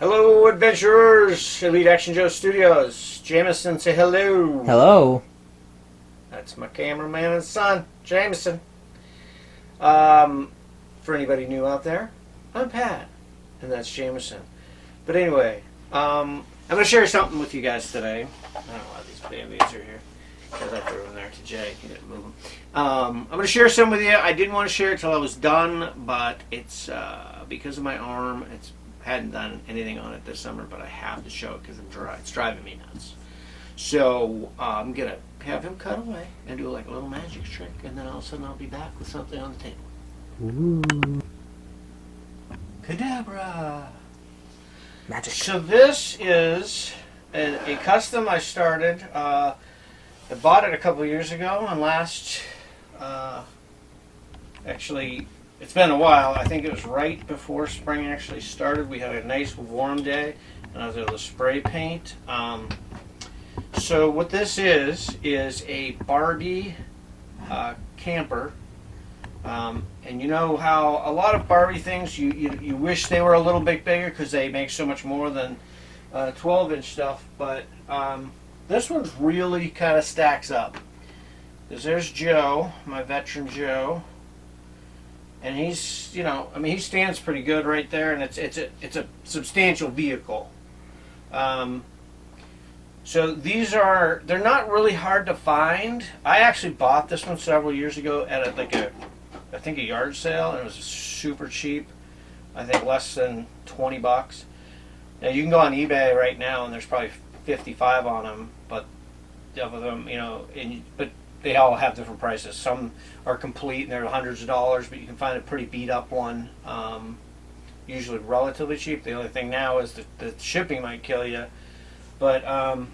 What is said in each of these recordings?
Hello, adventurers! Elite Action Joe Studios. Jameson, say hello. Hello. That's my cameraman and son, Jameson. For anybody new out there, I'm Pat, and that's Jameson. But anyway, I'm going to share something with you guys today. I don't know why these Band-Aids are here, because I threw them there to Jay. He didn't move them. I'm going to share some with you. I didn't want to share it till I was done, but it's because of my arm. Hadn't done anything on it this summer, but I have to show it because it's driving me nuts. So I'm gonna have him cut away and do like a little magic trick, and then all of a sudden I'll be back with something on the table. Ooh. Cadabra! Magic. So this is a custom I started. I bought it a couple years ago, and actually. It's been a while. I think it was right before spring actually started. We had a nice warm day, and I was able to spray paint. So what this is a Barbie camper. And you know how a lot of Barbie things, you wish they were a little bit bigger because they make so much more than 12-inch stuff. But this one's really kind of stacks up. There's Joe, my veteran Joe. And he's, he stands pretty good right there, and it's a substantial vehicle. So they're not really hard to find. I actually bought this one several years ago at a yard sale, and it was super cheap. I think less than $20. Now you can go on eBay right now, and there's probably 55 on them, but of them, but they all have different prices. Some are complete and they're hundreds of dollars, but you can find a pretty beat up one, usually relatively cheap. The only thing now is that the shipping might kill you. But I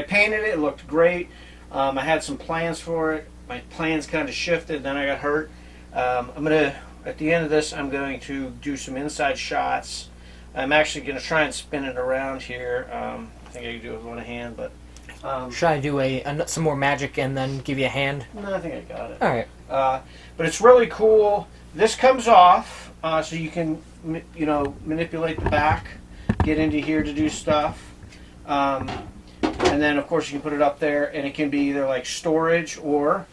painted it. It looked great. I had some plans for it. My plans kind of shifted. Then I got hurt. At the end of this, I'm going to do some inside shots. I'm actually going to try and spin it around here. I think I can do it with one hand, but. Should I do some more magic and then give you a hand? No, I think I got it. All right. But it's really cool. This comes off, so you can, manipulate the back, get into here to do stuff. And then, of course, you can put it up there, and it can be either like storage or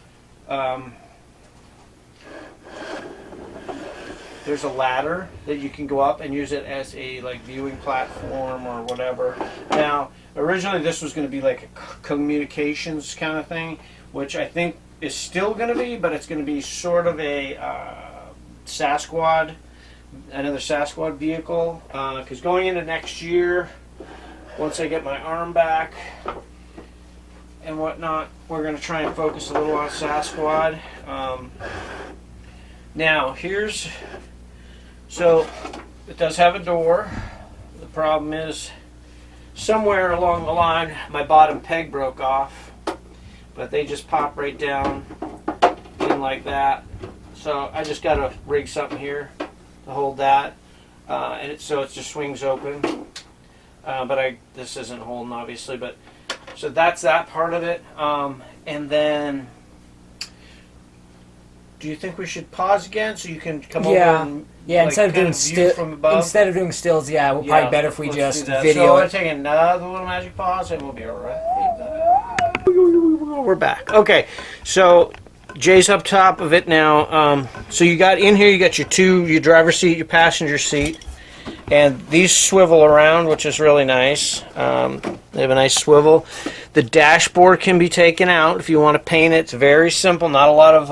there's a ladder that you can go up and use it as a viewing platform or whatever. Now, originally this was going to be like a communications kind of thing, which I think is still going to be, but it's going to be sort of a another Sasquatch vehicle. Because going into next year, once I get my arm back and whatnot, we're going to try and focus a little on Sasquatch. Now, so it does have a door. The problem is somewhere along the line my bottom peg broke off, but they just pop right down in like that. So I just got to rig something here to hold that, and so it just swings open. But this isn't holding obviously, but so that's that part of it. And then, do you think we should pause again so you can come over and instead of doing stills, we'll probably better if we just video. So we're going to take another little magic pause and we'll be alright. We're back. Okay, so Jay's up top of it now. So you got in here, you got your driver's seat, your passenger seat, and these swivel around, which is really nice. They have a nice swivel. The dashboard can be taken out if you want to paint it. It's very simple, not a lot of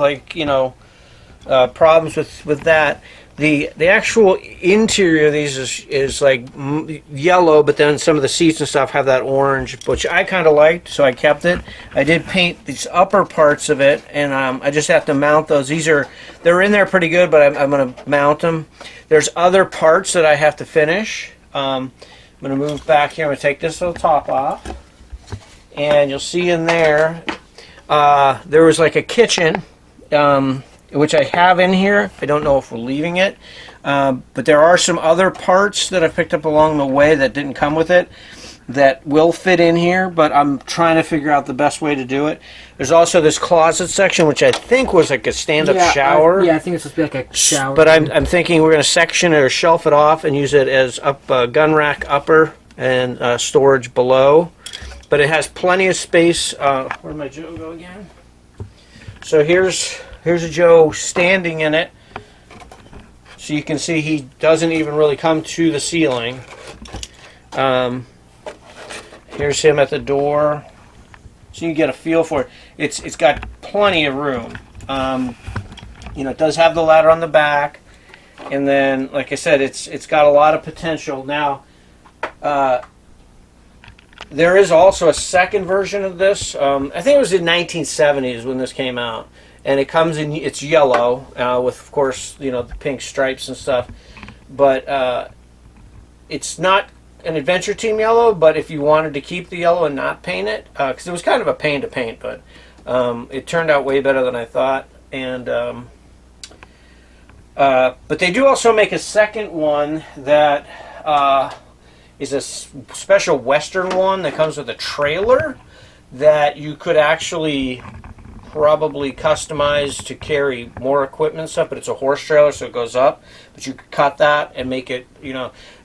problems with that. The actual interior of these is like yellow, but then some of the seats and stuff have that orange, which I kind of liked, so I kept it. I did paint these upper parts of it, and I just have to mount those. They're in there pretty good, but I'm going to mount them. There's other parts that I have to finish. I'm going to move back here. I'm going to take this little top off, and you'll see in there there was like a kitchen, which I have in here. I don't know if we're leaving it, but there are some other parts that I picked up along the way that didn't come with it. that will fit in here, but I'm trying to figure out the best way to do it. There's also this closet section, which I think was like a stand-up shower. I think it's supposed to be like a shower. But I'm thinking we're going to section it or shelf it off and use it as gun rack upper and storage below. But it has plenty of space. Where'd my Joe go again? So here's a Joe standing in it. So you can see he doesn't even really come to the ceiling. Here's him at the door, so you can get a feel for it. It's got plenty of room. It does have the ladder on the back, and then, like I said, it's got a lot of potential. Now, there is also a second version of this. I think it was in 1970s when this came out, and it's yellow with, of course, the pink stripes and stuff. But it's not an Adventure Team yellow, but if you wanted to keep the yellow and not paint it, because it was kind of a pain to paint, but it turned out way better than I thought. And but they do also make a second one that is a special Western one that comes with a trailer that you could actually probably customize to carry more equipment and stuff, but it's a horse trailer, so it goes up, but you could cut that and make it,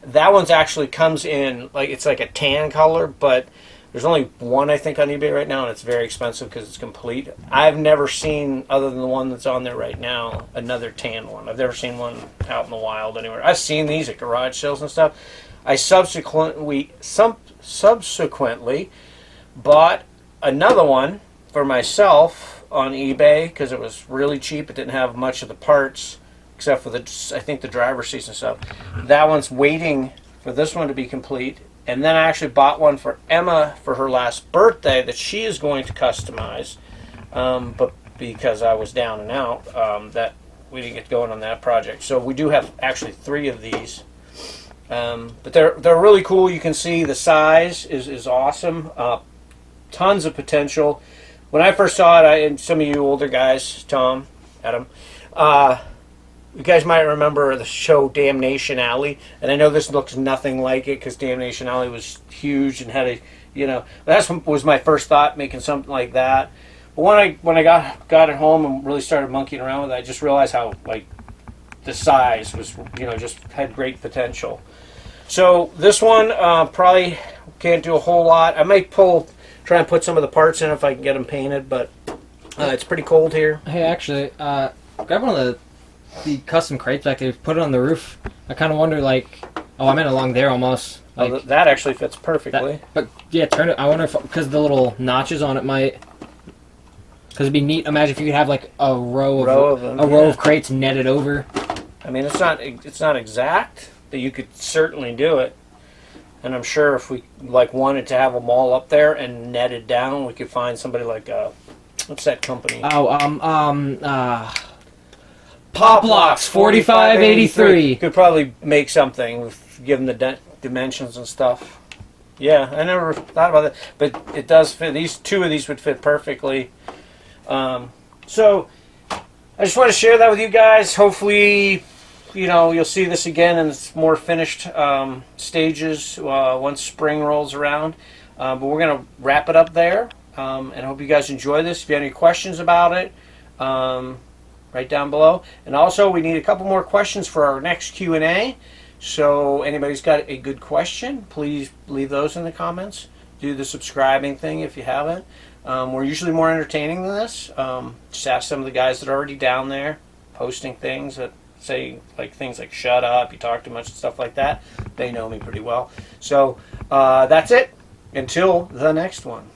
that one's actually comes in, it's like a tan color, but there's only one, I think, on eBay right now, and it's very expensive because it's complete. I've never seen, other than the one that's on there right now, another tan one. I've never seen one out in the wild anywhere. I've seen these at garage sales and stuff. I subsequently bought another one for myself on eBay because it was really cheap. It didn't have much of the parts except for I think the driver's seats and stuff. That one's waiting for this one to be complete. And then I actually bought one for Emma for her last birthday that she is going to customize. But because I was down and out, that we didn't get going on that project. So we do have actually 3 of these. But they're really cool. You can see the size is awesome. Tons of potential. When I first saw it, and some of you older guys, Tom, Adam, you guys might remember the show Damnation Alley, and I know this looks nothing like it because Damnation Alley was huge and had that was my first thought, making something like that. But when I got it home and really started monkeying around with it, I just realized how the size was just had great potential. So this one probably can't do a whole lot. I might try and put some of the parts in if I can get them painted, but it's pretty cold here. Hey, actually, grab one of the custom crates back there, put it on the roof. I kind of wonder, I meant along there almost. That actually fits perfectly. But yeah, turn it. I wonder if, because the little notches on it might, because it'd be neat. Imagine if you could have a row of crates netted over. I mean, it's not exact, but you could certainly do it. And I'm sure if we wanted to have them all up there and netted down, we could find somebody what's that company? Poplocks 4583. Could probably make something, give them the dimensions and stuff. Yeah, I never thought about that, but it does fit. These 2 of these would fit perfectly. So I just want to share that with you guys. Hopefully, you'll see this again in its more finished stages once spring rolls around. But we're going to wrap it up there, and I hope you guys enjoy this. If you have any questions about it, right down below. And also, we need a couple more questions for our next Q&A. So anybody's got a good question, please leave those in the comments. Do the subscribing thing if you haven't. We're usually more entertaining than this. Just ask some of the guys that are already down there posting things that say things like shut up, you talk too much, and stuff like that. They know me pretty well. So that's it. Until the next one.